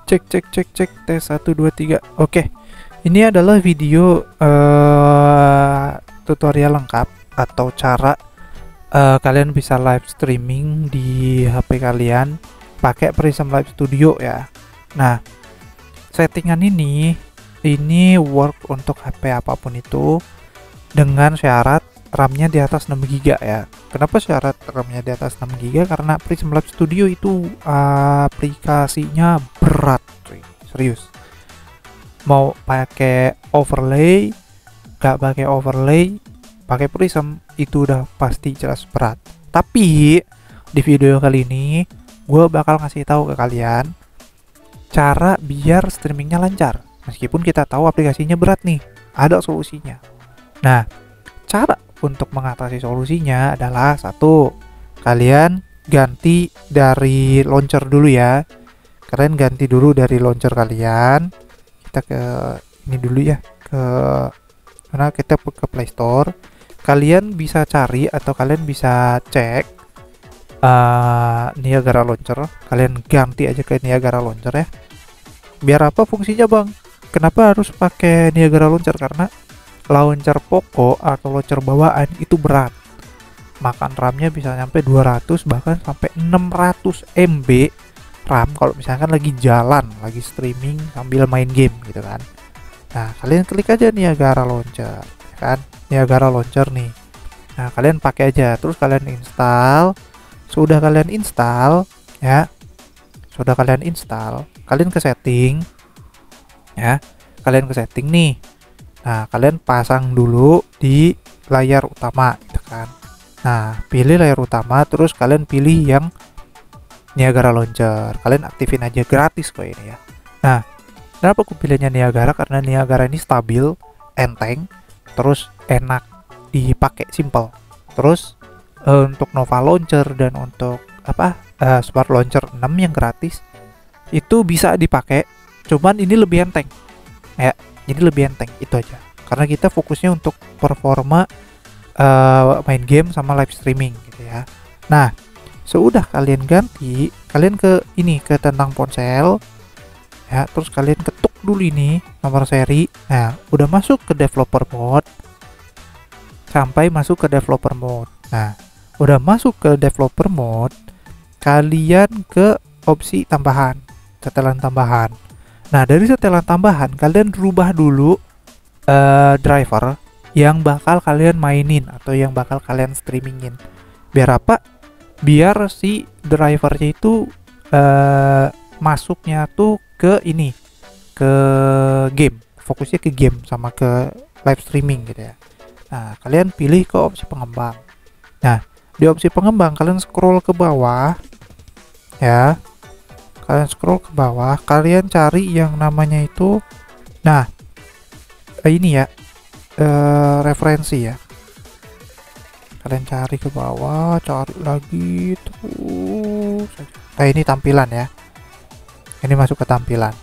Cek cek cek cek tes 1 2 3. Oke. Ini adalah video tutorial lengkap atau cara kalian bisa live streaming di HP kalian pakai Prism Live Studio ya. Nah, settingan ini work untuk HP apapun itu dengan syarat RAM-nya di atas 6 GB ya. Kenapa syarat RAM-nya di atas 6 GB? Karena Prism Live Studio itu aplikasinya berat, cuy. Serius. Mau pakai overlay, gak pakai overlay, pakai Prism itu udah pasti jelas berat. Tapi di video kali ini gue bakal ngasih tahu ke kalian cara biar streamingnya lancar. Meskipun kita tahu aplikasinya berat nih, ada solusinya. Nah, cara untuk mengatasi solusinya adalah satu, kalian ganti dari launcher dulu ya. Kalian ganti dulu dari launcher kalian. Kita ke ini dulu ya, ke mana, kita ke Play Store. Kalian bisa cari atau kalian bisa cek Niagara Launcher. Kalian ganti aja ke Niagara Launcher ya. Biar apa fungsinya, Bang? Kenapa harus pakai Niagara Launcher? Karena launcher Poco atau launcher bawaan itu berat, makan RAM-nya bisa sampai 200 bahkan sampai 600 MB RAM kalau misalkan lagi jalan, lagi streaming sambil main game gitu kan. Nah, kalian klik aja Niagara Launcher ya kan, Niagara Launcher nih. Nah, kalian pakai aja, terus kalian install. Sudah kalian install ya, kalian ke setting ya, kalian ke setting nih. Nah, kalian pasang dulu di layar utama gitu kan. Nah, pilih layar utama, terus kalian pilih yang Niagara Launcher. Kalian aktifin aja, gratis kok ini ya. Nah, kenapa aku pilihnya Niagara? Karena Niagara ini stabil, enteng, terus enak dipakai, simple. Terus untuk Nova Launcher dan untuk Smart Launcher 6 yang gratis itu bisa dipakai, cuman ini lebih enteng ya. Jadi lebih enteng, itu aja. Karena kita fokusnya untuk performa main game sama live streaming gitu ya. Nah, sudah kalian ganti, kalian ke tentang ponsel ya, terus kalian ketuk dulu ini nomor seri. Nah, udah masuk ke developer mode. Sampai masuk ke developer mode. Nah, udah masuk ke developer mode, kalian ke opsi tambahan, setelan tambahan. Nah, dari setelan tambahan kalian rubah dulu driver yang bakal kalian mainin atau yang bakal kalian streamingin. Biar apa? Biar si drivernya itu masuknya tuh ke game, fokusnya ke game sama ke live streaming gitu ya. Nah, kalian pilih ke opsi pengembang. Nah, di opsi pengembang kalian scroll ke bawah ya. Kalian scroll ke bawah, kalian cari yang namanya itu, nah ini ya, referensi ya. Kalian cari ke bawah, cari lagi terus. Nah, ini tampilan ya. Ini masuk ke tampilan.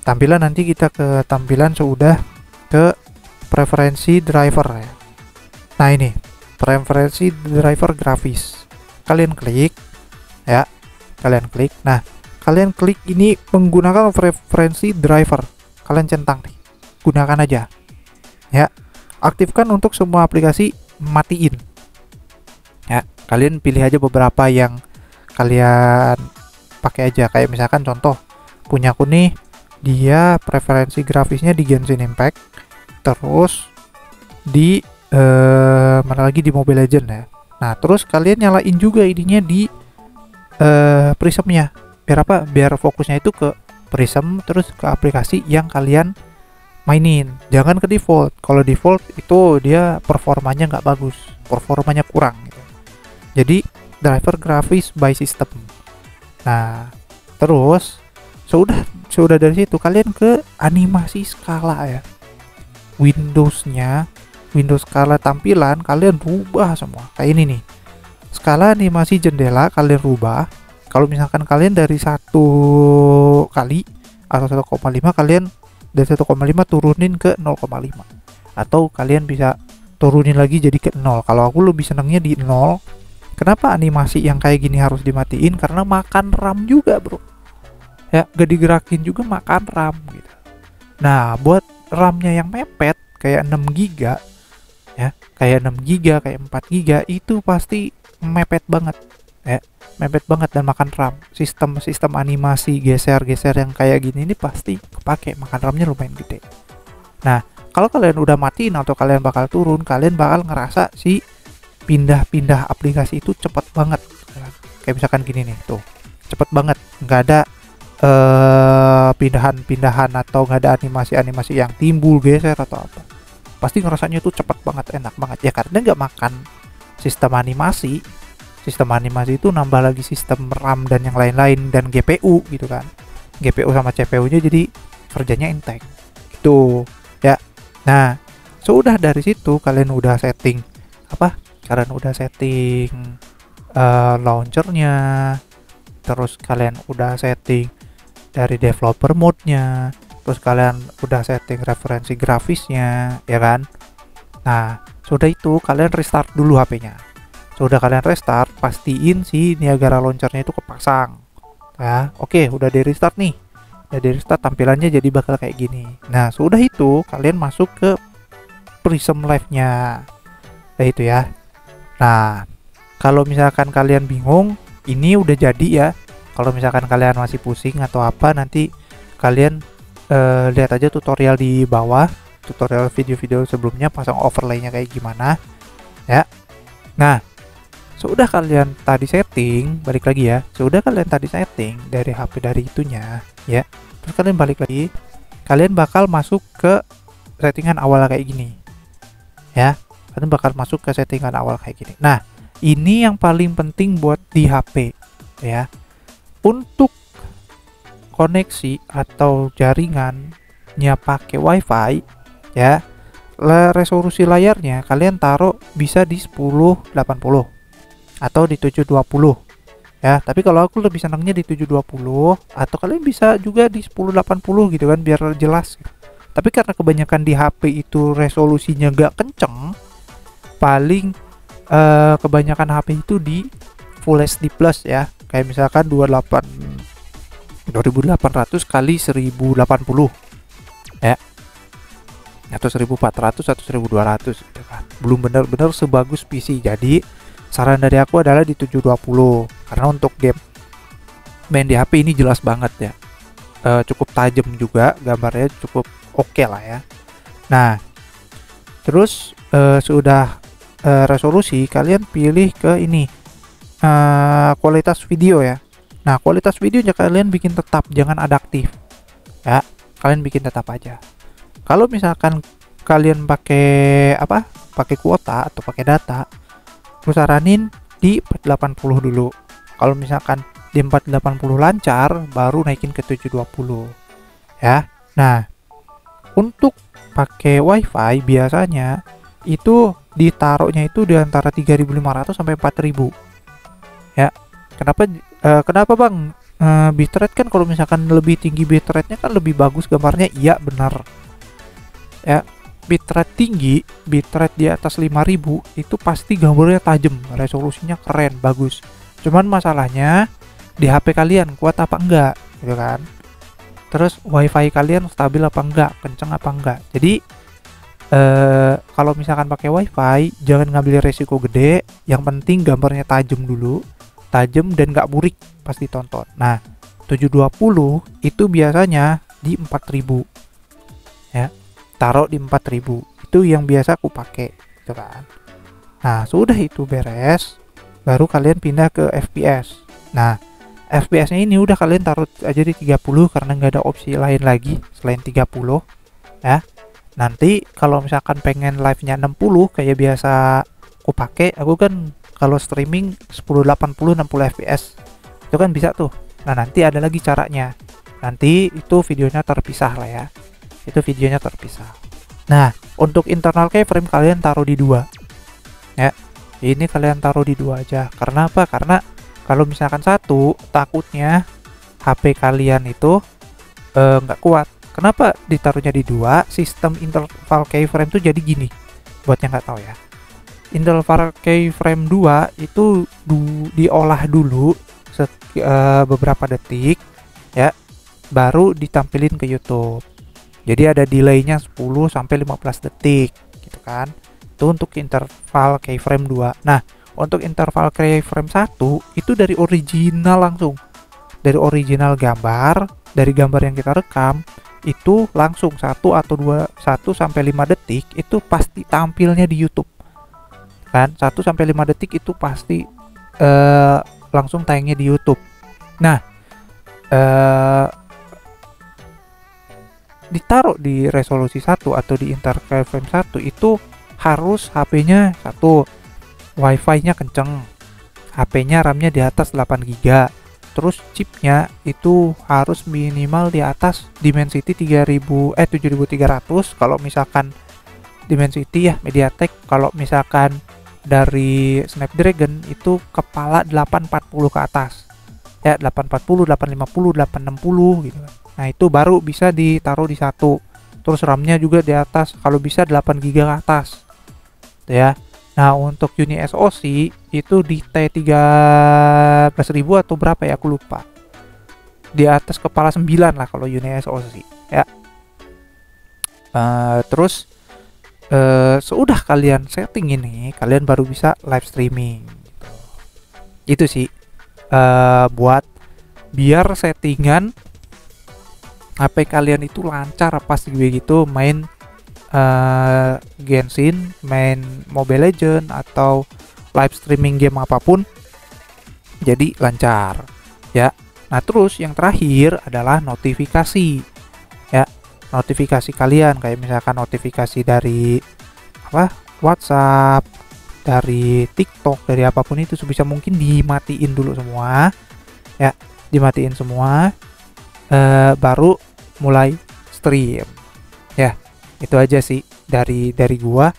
Tampilan nanti kita ke tampilan sudah ke preferensi driver ya. Nah, ini preferensi driver grafis. Kalian klik ya. Kalian klik. Nah, kalian klik ini menggunakan preferensi driver. Kalian centang nih. Gunakan aja. Ya. Aktifkan untuk semua aplikasi, matiin. Ya, kalian pilih aja beberapa yang kalian pakai aja. Kayak misalkan contoh, punya aku nih, dia preferensi grafisnya di Genshin Impact. Terus di mana lagi, di Mobile Legends ya. Nah, terus kalian nyalain juga ininya di Prismnya. Biar apa? Biar fokusnya itu ke Prism, terus ke aplikasi yang kalian mainin. Jangan ke default. Kalau default itu dia performanya nggak bagus, performanya kurang gitu. Jadi driver grafis by system. Nah, terus sudah dari situ kalian ke animasi skala ya. Windows skala tampilan kalian rubah semua. Kayak ini nih. Skala animasi jendela kalian rubah. Kalau misalkan kalian dari 1 kali atau 1,5, kalian dari 1,5 turunin ke 0,5. Atau kalian bisa turunin lagi jadi ke 0. Kalau aku lebih senangnya di 0. Kenapa animasi yang kayak gini harus dimatiin? Karena makan RAM juga, bro. ya, gak digerakin juga makan RAM gitu. Nah, buat RAM-nya yang mepet kayak 6 GB ya, kayak 6 GB, kayak 4 GB itu pasti mepet banget ya, mepet banget dan makan RAM. Sistem animasi geser-geser yang kayak gini ini pasti kepake, makan RAM-nya lumayan gede. Nah, kalau kalian udah matiin atau kalian bakal turun, kalian bakal ngerasa si pindah-pindah aplikasi itu cepet banget. Kayak misalkan gini nih, tuh cepet banget, nggak ada pindahan-pindahan atau nggak ada animasi-animasi yang timbul geser atau apa. Pasti ngerasanya tuh cepet banget, enak banget ya, karena nggak makan sistem animasi. Sistem animasi itu nambah lagi sistem RAM dan yang lain-lain dan GPU gitu kan. GPU sama CPU-nya jadi kerjanya enteng gitu ya. Nah, sudah dari situ kalian udah setting apa? Kalian udah setting launchernya, terus kalian udah setting dari developer mode-nya, terus kalian udah setting referensi grafisnya, ya kan? Nah, sudah itu kalian restart dulu HP-nya. Sudah kalian restart, pastiin si Niagara launcher-nya itu kepasang. Ya, oke, udah di restart nih. Udah di restart, tampilannya jadi bakal kayak gini. Nah, sudah itu kalian masuk ke Prism Live-nya. Nah, itu ya. Nah, kalau misalkan kalian bingung, ini udah jadi ya. Kalau misalkan kalian masih pusing atau apa, nanti kalian lihat aja tutorial di bawah, tutorial video-video sebelumnya pasang overlay-nya kayak gimana ya. Nah, sudah kalian tadi setting, balik lagi ya. Sudah kalian tadi setting dari HP dari itunya ya. Terus kalian balik lagi, kalian bakal masuk ke settingan awal kayak gini. Ya, kalian bakal masuk ke settingan awal kayak gini. Nah, ini yang paling penting buat di HP ya. Untuk koneksi atau jaringannya pakai WiFi ya, resolusi layarnya kalian taruh bisa di 1080 atau di 720 ya. Tapi kalau aku lebih senangnya di 720, atau kalian bisa juga di 1080 gitu kan, biar jelas gitu. Tapi karena kebanyakan di HP itu resolusinya gak kenceng, paling kebanyakan HP itu di Full HD Plus ya, kayak misalkan 2800 kali 1080 ya, atau 1400 atau 1200 gitu kan. Belum benar-benar sebagus PC. Jadi saran dari aku adalah di 720, karena untuk game main di HP ini jelas banget ya, cukup tajam juga, gambarnya cukup oke lah ya. Nah, terus sudah resolusi, kalian pilih ke ini kualitas video ya. Nah, kualitas videonya kalian bikin tetap, jangan adaptif ya, kalian bikin tetap aja. Kalau misalkan kalian pakai apa, pakai kuota atau pakai data, aku saranin di 480 dulu. Kalau misalkan di 480 lancar, baru naikin ke 720 ya. Nah, untuk pakai WiFi biasanya itu ditaruhnya itu di antara 3.500 sampai 4.000 ya. Kenapa bang? Bitrate kan kalau misalkan lebih tinggi bitrate-nya kan lebih bagus gambarnya. Iya benar ya, bitrate tinggi, bitrate di atas 5.000 itu pasti gambarnya tajam, resolusinya keren, bagus. Cuman masalahnya di HP kalian kuat apa enggak gitu kan. Terus WiFi kalian stabil apa enggak, kenceng apa enggak. Jadi kalau misalkan pakai WiFi jangan ngambil resiko gede, yang penting gambarnya tajam dulu, tajam dan nggak burik pas ditonton. Nah, 720 itu biasanya di 4.000 ya, taruh di 4.000 itu yang biasa aku pakai gitu kan. Nah, sudah itu beres, baru kalian pindah ke FPS. Nah, FPS nya ini udah kalian taruh aja di 30 karena nggak ada opsi lain lagi selain 30 ya. Nanti kalau misalkan pengen live nya 60 kayak biasa aku pakai, aku kan kalau streaming 1080 60 fps itu kan bisa tuh. Nah, nanti ada lagi caranya, nanti itu videonya terpisah lah ya, itu videonya terpisah. Nah, untuk internal keyframe kalian taruh di 2 ya, ini kalian taruh di 2 aja. Karena apa? Karena kalau misalkan 1, takutnya HP kalian itu nggak kuat. Kenapa ditaruhnya di 2? Sistem interval keyframe tuh jadi gini, buat yang nggak tahu ya. Interval keyframe 2 itu diolah dulu beberapa detik ya. baru ditampilin ke YouTube. Jadi ada delaynya 10 sampai 15 detik gitu kan. Itu untuk interval keyframe 2. Nah, untuk interval keyframe 1 itu dari original langsung. Dari original gambar, dari gambar yang kita rekam itu langsung 1 atau 2 1 sampai 5 detik itu pasti tampilnya di YouTube. Kan 1 sampai 5 detik itu pasti langsung tayangnya di YouTube. Nah, ditaruh di resolusi 1 atau di interval frame 1 itu harus HP-nya satu, WiFi-nya kenceng, HP-nya RAM-nya di atas 8 GB, terus chipnya itu harus minimal di atas Dimensity 7300 kalau misalkan Dimensity ya Mediatek, kalau misalkan dari Snapdragon itu kepala 840 ke atas ya, 840, 850, 860 gitu kan. Nah itu baru bisa ditaruh di satu. Terus RAM-nya juga di atas, kalau bisa 8 GB ke atas tuh ya. Nah untuk Uni SoC itu di T13000 atau berapa ya, aku lupa, di atas kepala 9 lah kalau Uni SoC ya. Terus sudah kalian setting ini, kalian baru bisa live streaming gitu. Itu sih buat biar settingan HP kalian itu lancar pas begitu main Genshin, main Mobile Legend atau live streaming game apapun, jadi lancar ya. Nah terus yang terakhir adalah notifikasi ya. Notifikasi kalian kayak misalkan notifikasi dari WhatsApp, dari TikTok, dari apapun itu sebisa mungkin dimatiin dulu semua ya, dimatiin semua baru mulai stream ya. Itu aja sih dari gua.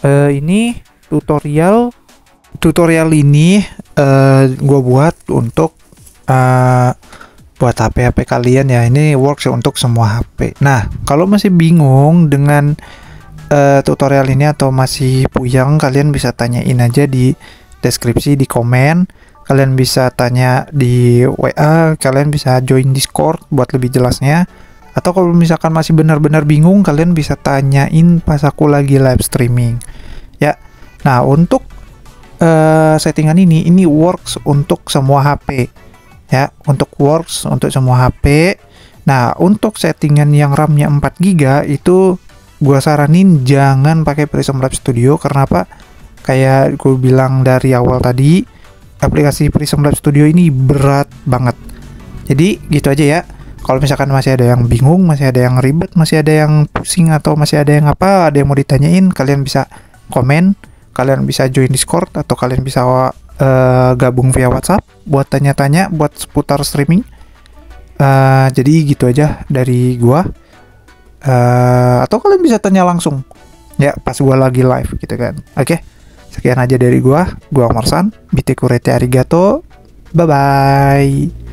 Ini tutorial ini gua buat untuk buat HP kalian ya. Ini works untuk semua HP. Nah kalau masih bingung dengan tutorial ini atau masih puyeng, kalian bisa tanyain aja di deskripsi, di komen. Kalian bisa tanya di WA, kalian bisa join Discord buat lebih jelasnya. Atau kalau misalkan masih benar-benar bingung, kalian bisa tanyain pas aku lagi live streaming ya. Nah untuk settingan ini works untuk semua HP ya, untuk works untuk semua HP. Nah untuk settingan yang RAM-nya 4 GB itu gua saranin jangan pakai Prism Lab Studio. Karena apa? Kayak gue bilang dari awal tadi, aplikasi Prism Lab Studio ini berat banget. Jadi gitu aja ya. Kalau misalkan masih ada yang bingung, masih ada yang ribet, masih ada yang pusing, atau masih ada yang ada yang mau ditanyain, kalian bisa komen, kalian bisa join Discord, atau kalian bisa gabung via WhatsApp buat tanya-tanya buat seputar streaming. Jadi gitu aja dari gua. Atau kalian bisa tanya langsung ya pas gua lagi live gitu kan. Oke, sekian aja dari gua Marsan. Bite kurete arigato, bye bye.